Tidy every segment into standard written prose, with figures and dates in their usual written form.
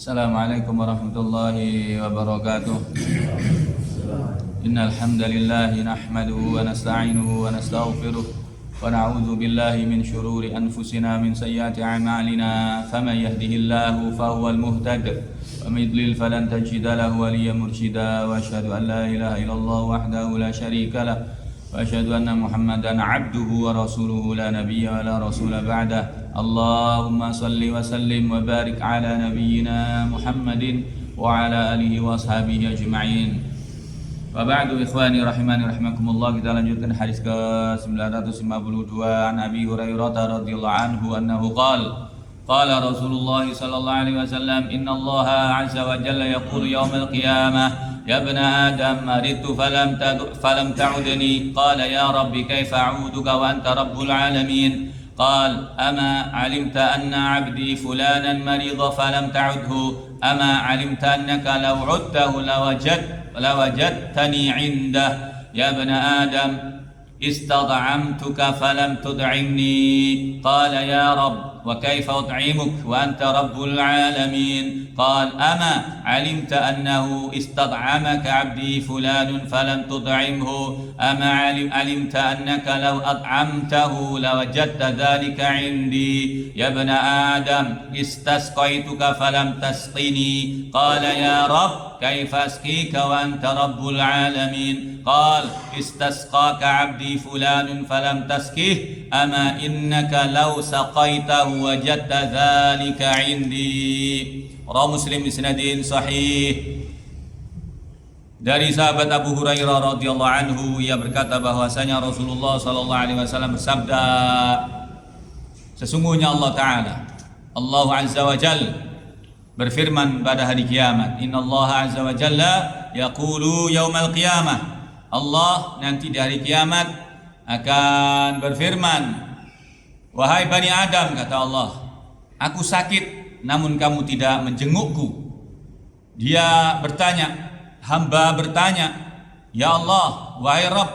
Assalamualaikum warahmatullahi wabarakatuh. Innal hamdalillah nahmaduhu wa nasta'inuhu wa nastaghfiruh wa na'udzu billahi min shururi anfusina min sayyiati a'malina faman yahdihillahu fahuwal muhtad wa man yudlil falan tajida lahu waliyyan mursyida wa asyhadu an la ilaha illallah wahdahu la syarika lah wa asyhadu anna Muhammadan 'abduhu wa rasuluhu la nabiyya wa la rasula ba'dah. Allahumma salli wa sallim wa barik ala nabiyyina Muhammadin wa ala alihi wa ashabihi ajma'in. Wa ba'du ikhwani rahimani rahimakumullah, kita lanjutkan hadis ke 952 an Abi Hurairah radhiyallahu anhu annahu qala Rasulullah sallallahu alaihi wasallam innallaha 'azza wa jalla yaqulu yawmal qiyamah ya ibna adam maridtu falam ta'udni qala ya rabbi kaifa a'uduka wa anta rabbul alamin قال أما علمت أن عبدي فلانا مريض فلم تعده أما علمت أنك لو عدته لوجدتني عنده يا ابن آدم استطعمتك فلم تطعمني قال يا رب وكيف أطعمك وأنت رب العالمين قال أما علمت أنه استطعمك عبدي فلان فلم تطعمه أما علمت أنك لو أطعمته لوجدت ذلك عندي يا ابن آدم استسقيتك فلم تسقني قال يا رب كيف أسقيك وأنت رب العالمين قال استسقاك عبدي فلان فلم تسقيه أما إنك لو سقيته وجدت ذلك عندي. Rawi Muslim isnadin sahih. Dari sahabat Abu Hurairah radhiyallahu anhu, ia berkata bahwasanya Rasulullah sallallahu alaihi wasallam bersabda, sesungguhnya Allah Ta'ala, Allah Azza wa Jalla berfirman pada hari kiamat, innallaha azza wa jalla yaqulu yaumal qiyamah, Allah nanti di hari kiamat akan berfirman, wahai Bani Adam, kata Allah, aku sakit namun kamu tidak menjengukku. Dia bertanya, hamba bertanya, ya Allah, wahai Rabb,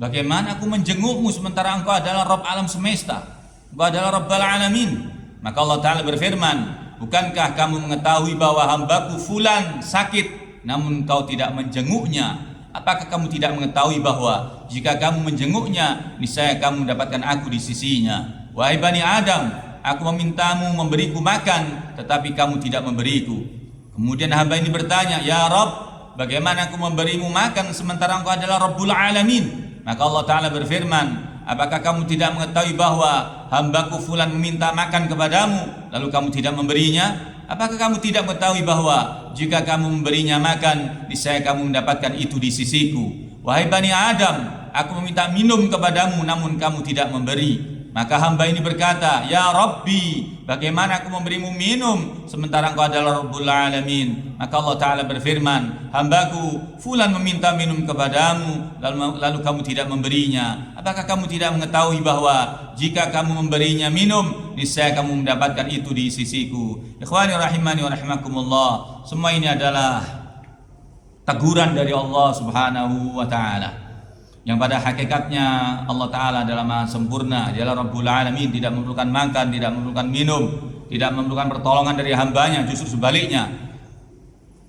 bagaimana aku menjengukmu sementara engkau adalah Rabb alam semesta, engkau adalah Rabbul alamin. Maka Allah Ta'ala berfirman, bukankah kamu mengetahui bahwa hambaku fulan sakit namun kau tidak menjenguknya? Apakah kamu tidak mengetahui bahwa jika kamu menjenguknya, niscaya kamu mendapatkan aku di sisinya? Wahai Bani Adam, aku memintamu memberiku makan, tetapi kamu tidak memberiku. Kemudian hamba ini bertanya, ya Rabb, bagaimana aku memberimu makan sementara engkau adalah Rabbul alamin? Maka Allah Ta'ala berfirman, apakah kamu tidak mengetahui bahwa hambaku fulan meminta makan kepadamu, lalu kamu tidak memberinya? Apakah kamu tidak mengetahui bahwa jika kamu memberinya makan, niscaya kamu mendapatkan itu di sisiku? Wahai Bani Adam, aku meminta minum kepadamu, namun kamu tidak memberi. Maka hamba ini berkata, ya Rabbi, bagaimana aku memberimu minum sementara engkau adalah Rabbul alamin? Maka Allah Ta'ala berfirman, hambaku fulan meminta minum kepadamu, lalu kamu tidak memberinya. Apakah kamu tidak mengetahui bahwa jika kamu memberinya minum, niscaya kamu mendapatkan itu di sisiku? Ikhwani rahimani wa rahimakumullah, semua ini adalah teguran dari Allah Subhanahu wa Ta'ala, yang pada hakikatnya Allah Ta'ala adalah maha sempurna. Dia adalah Rabbul alamin, tidak memerlukan makan, tidak memerlukan minum, tidak memerlukan pertolongan dari hambanya. Justru sebaliknya,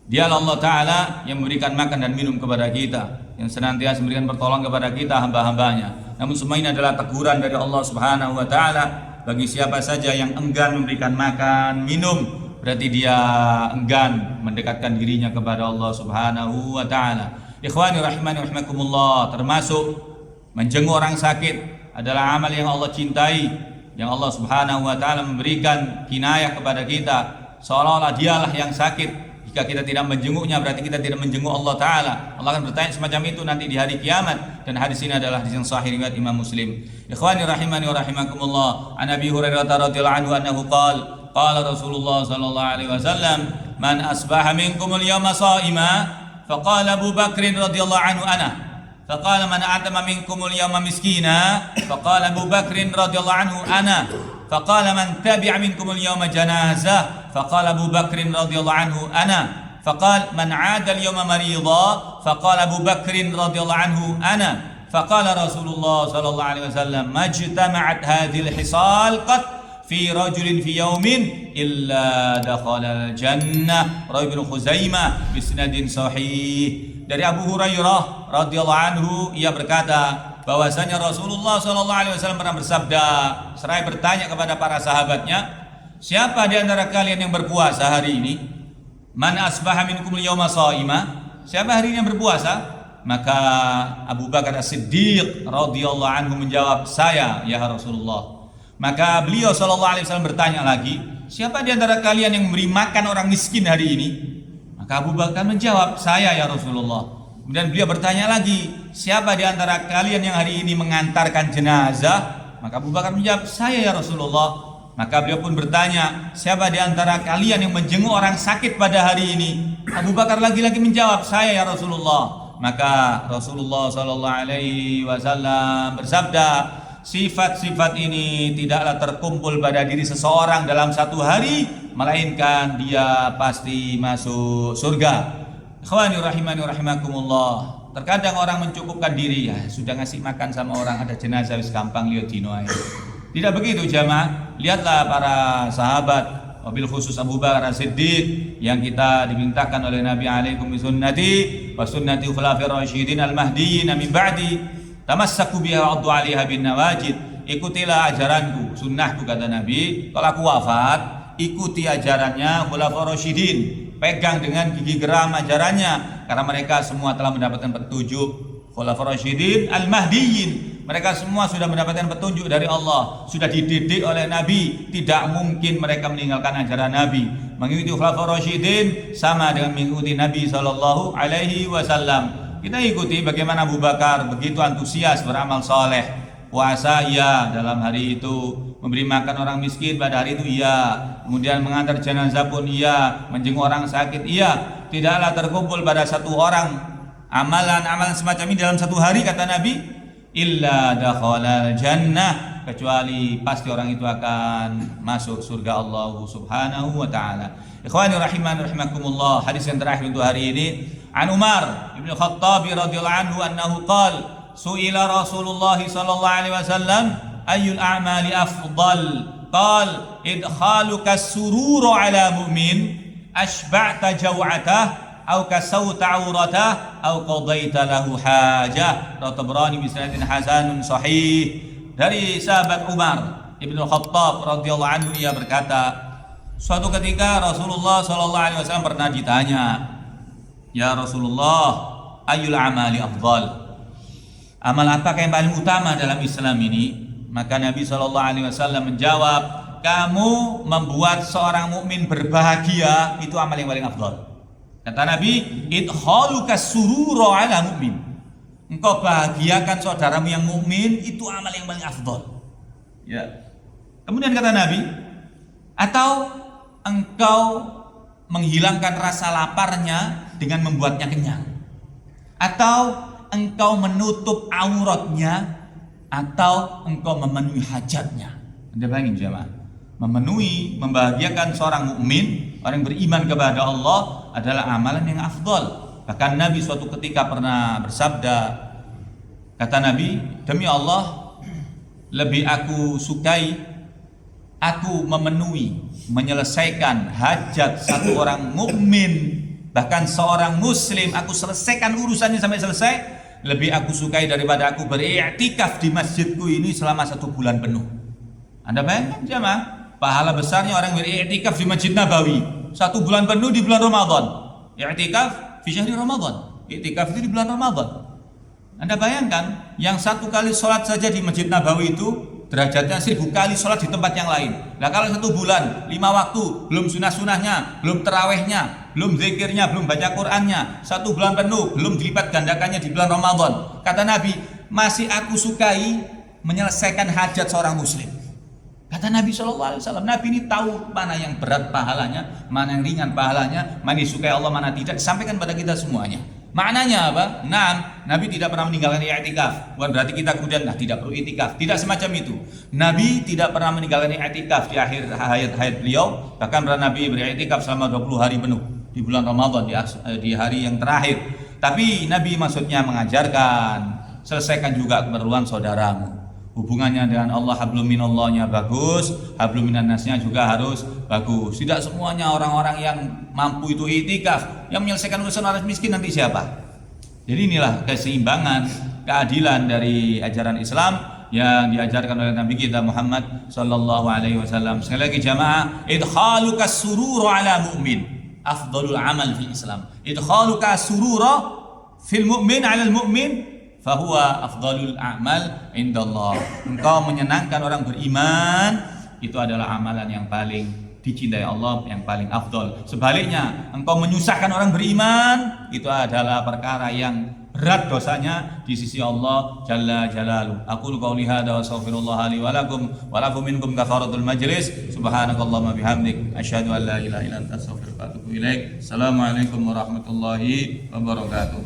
Dialah Allah Ta'ala yang memberikan makan dan minum kepada kita, yang senantiasa memberikan pertolongan kepada kita hamba-hambanya. Namun semua ini adalah teguran dari Allah Subhanahu wa Ta'ala bagi siapa saja yang enggan memberikan makan, minum, berarti dia enggan mendekatkan dirinya kepada Allah Subhanahu wa Ta'ala. Ikhwani rahimani rahimakumullah, termasuk menjenguk orang sakit adalah amal yang Allah cintai, yang Allah Subhanahu wa Ta'ala memberikan kinayah kepada kita seolah-olah dialah yang sakit. Jika kita tidak menjenguknya, berarti kita tidak menjenguk Allah Ta'ala. Allah akan bertanya semacam itu nanti di hari kiamat. Dan hadis ini adalah hadis yang sahih riwayat Imam Muslim. Ikhwani rahimani wa rahimakumullah, an Abi Hurairah radhiyallahu anhu annahu qala Rasulullah sallallahu alaihi wasallam, man asbaha minkumul yawma sha'ima فقال أبو بكر رضي الله عنه أنا فقال من أعتم منكم اليوم مسكينا فقال أبو بكر رضي الله عنه أنا فقال من تبع منكم اليوم جنازة فقال أبو بكر رضي الله عنه أنا فقال من عاد اليوم مريضا فقال أبو بكر رضي الله عنه أنا فقال رسول الله صلى الله عليه وسلم ما اجتمعت هذه الحصال قط fi rajulin fi yaumin illa dakhala al-jannah. Rawi Ibnu Khuzaimah bisnadin sahih. Dari Abu Hurairah radhiyallahu anhu, ia berkata bahwasanya Rasulullah SAW pernah bersabda seraya bertanya kepada para sahabatnya, siapa di antara kalian yang berpuasa hari ini? Man asbaha minkum al-yawma sha'ima? Siapa hari ini yang berpuasa? Maka Abu Bakar As-Siddiq radhiyallahu anhu menjawab, saya ya Rasulullah. Maka beliau SAW bertanya lagi, siapa di antara kalian yang memberi makan orang miskin hari ini? Maka Abu Bakar menjawab, saya ya Rasulullah. Kemudian beliau bertanya lagi, siapa di antara kalian yang hari ini mengantarkan jenazah? Maka Abu Bakar menjawab, saya ya Rasulullah. Maka beliau pun bertanya, siapa di antara kalian yang menjenguk orang sakit pada hari ini? Abu Bakar lagi-lagi menjawab, saya ya Rasulullah. Maka Rasulullah SAW bersabda, sifat-sifat ini tidaklah terkumpul pada diri seseorang dalam satu hari, melainkan dia pasti masuk surga. Ikhwani rahimani rahimakumullah. Terkadang orang mencukupkan diri, ya sudah ngasih makan sama orang, ada jenazah wis gampang lihat dino ae. Tidak begitu jamaah. Lihatlah para sahabat, wabil khusus Abu Bakar As-Siddiq yang kita dimintakan oleh Nabi alaikum bisunnati wa sunnati khulafir rasyidin al-mahdiyyin min ba'di tamassaku biha wa 'addu 'alaiha bin nawajid. Ikutilah ajaranku, sunnahku kata Nabi. Kalau aku wafat, ikuti ajarannya khulafir rasyidin. Pegang dengan gigi geram ajarannya, karena mereka semua telah mendapatkan petunjuk. Khulafir rasyidin al-mahdiyyin, mereka semua sudah mendapatkan petunjuk dari Allah, sudah dididik oleh Nabi. Tidak mungkin mereka meninggalkan ajaran Nabi. Mengikuti khulafir rasyidin sama dengan mengikuti Nabi SAW. Kita ikuti bagaimana Abu Bakar begitu antusias beramal soleh. Puasa iya dalam hari itu, memberi makan orang miskin pada hari itu iya, kemudian mengantar jenazah pun iya, menjenguk orang sakit iya. Tidaklah terkumpul pada satu orang amalan-amalan semacam ini dalam satu hari kata Nabi, illa dakhalal jannah, kecuali pasti orang itu akan masuk surga Allah Subhanahu wa taala. Ikhwani rahimani rahimakumullah, hadis yang terakhir untuk hari ini, an Umar bin Khattab radhiyallahu anhu annahu qala su'ila Rasulullah sallallahu alaihi wasallam ayyul a'mali afdal? Qala idkhaluka as-surura ala mu'min ashba'ta jaw'atah aw kasawta 'auratah aw qadaita lahu hajah. Tabrani bi sanadin hasanun sahih. Dari sahabat Umar Ibnu Khattab radhiyallahu anhu, ia berkata, suatu ketika Rasulullah sallallahu alaihi wasallam pernah ditanya, ya Rasulullah, ayyul amali afdal? Amal apakah yang paling utama dalam Islam ini? Maka Nabi sallallahu alaihi wasallam menjawab, kamu membuat seorang mukmin berbahagia, itu amal yang paling afdal. Kata Nabi, idkhaluka surura ala mu'min, engkau bahagiakan saudaramu yang mukmin, itu amal yang paling afdal. Ya. Kemudian kata Nabi, atau engkau menghilangkan rasa laparnya dengan membuatnya kenyang, atau engkau menutup auratnya, atau engkau memenuhi hajatnya. Anda bayangin jemaah, memenuhi, membahagiakan seorang mukmin, orang yang beriman kepada Allah adalah amalan yang afdal. Bahkan Nabi suatu ketika pernah bersabda, kata Nabi, demi Allah, lebih aku sukai aku memenuhi, menyelesaikan hajat satu orang mukmin, bahkan seorang muslim, aku selesaikan urusannya sampai selesai, lebih aku sukai daripada aku beriktikaf di masjidku ini selama 1 bulan penuh. Anda bayangkan jemaah, pahala besarnya orang beriktikaf di Masjid Nabawi 1 bulan penuh di bulan Ramadan. Iktikaf fi syahri Ramadan. Iktikaf itu di bulan Ramadan. Anda bayangkan, yang 1 kali sholat saja di Masjid Nabawi itu derajatnya 1000 kali sholat di tempat yang lain. Nah kalau 1 bulan 5 waktu, belum sunah-sunahnya, belum terawihnya, belum zikirnya, belum baca Qur'annya, 1 bulan penuh, belum dilipat gandakannya di bulan Ramadan. Kata Nabi, masih aku sukai menyelesaikan hajat seorang muslim. Kata Nabi SAW, Nabi ini tahu mana yang berat pahalanya, mana yang ringan pahalanya, mana disukai Allah, mana tidak. Sampaikan pada kita semuanya. Maknanya apa? Nabi tidak pernah meninggalkan i'tikaf. Bukan berarti kita kemudian tidak perlu i'tikaf. Tidak semacam itu. Nabi tidak pernah meninggalkan i'tikaf di akhir hayat beliau. Bahkan pernah Nabi beriktikaf selama 20 hari penuh di bulan Ramadan, di hari yang terakhir. Tapi Nabi maksudnya mengajarkan, selesaikan juga keperluan saudaramu. hubungannya dengan Allah, hablum minallahnya bagus, hablum minan nasnya juga harus bagus. Tidak semuanya orang-orang yang mampu itu itikaf, yang menyelesaikan urusan orang miskin nanti siapa? Jadi inilah keseimbangan, keadilan dari ajaran Islam yang diajarkan oleh Nabi kita Muhammad sallallahu alaihi wasallam. Sekali lagi jamaah, idkhaluka surura ala mu'min afdalul amal fi Islam. Idkhaluka surura fil mu'min ala al mu'min fahuwa afdalul a'mal indallah. Engkau menyenangkan orang beriman, itu adalah amalan yang paling dicintai Allah, yang paling afdol. Sebaliknya, engkau menyusahkan orang beriman, itu adalah perkara yang berat dosanya di sisi Allah Jalla Jalaluhu. Aqulu qouli hadza wa astaghfirullah li wa lakum wa lakum minkum kafaratul majlis. Subhanakallahumma bihamdik asyhadu an la ilaha illa anta astaghfiruka wa atubu ilaik. Assalamualaikum warahmatullahi wabarakatuh.